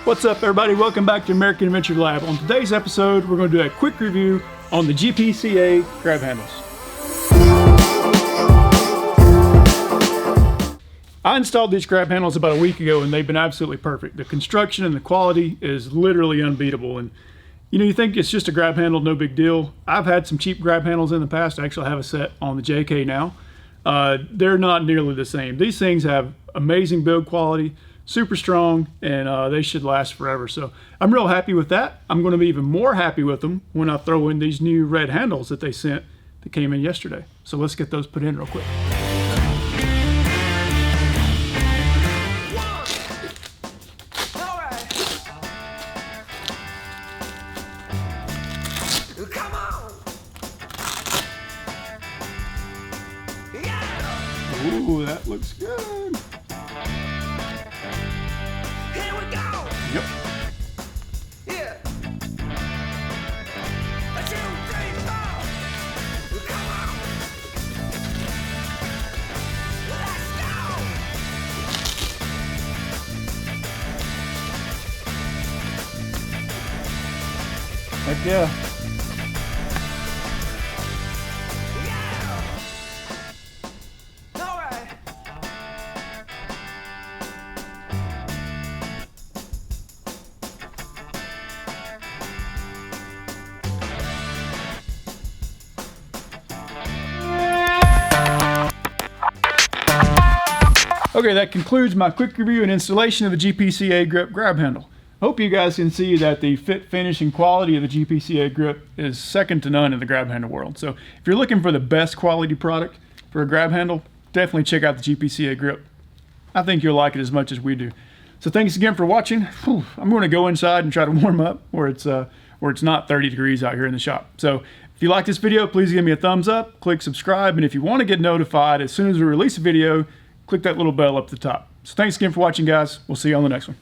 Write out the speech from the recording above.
What's up everybody, welcome back to American Adventure Lab. On today's episode, we're going to do a quick review on the GPCA grab handles. I installed these grab handles about a week ago and they've been absolutely perfect. The construction and the quality is literally unbeatable. And you think it's just a grab handle, no big deal. I've had some cheap grab handles in the past. I actually have a set on the JK now. They're not nearly the same. These things have amazing build quality, super strong, and they should last forever. So I'm real happy with that. I'm going to be even more happy with them when I throw in these new red handles that they sent that came in yesterday. So let's get those put in real quick. Come on! Yeah! Ooh, that looks good. Here we go! Yep. Yeah! 1, 2, 3, 4! Come on! Let's go! Heck yeah. Okay, that concludes my quick review and installation of the GPCA grip grab handle. Hope you guys can see that the fit, finish, and quality of the GPCA grip is second to none in the grab handle world. So if you're looking for the best quality product for a grab handle, definitely check out the GPCA grip. I think you'll like it as much as we do. So thanks again for watching. I'm going to go inside and try to warm up where it's not 30 degrees out here in the shop. So if you like this video, please give me a thumbs up, click subscribe, and if you want to get notified as soon as we release a video, click that little bell up at the top. So thanks again for watching, guys. We'll see you on the next one.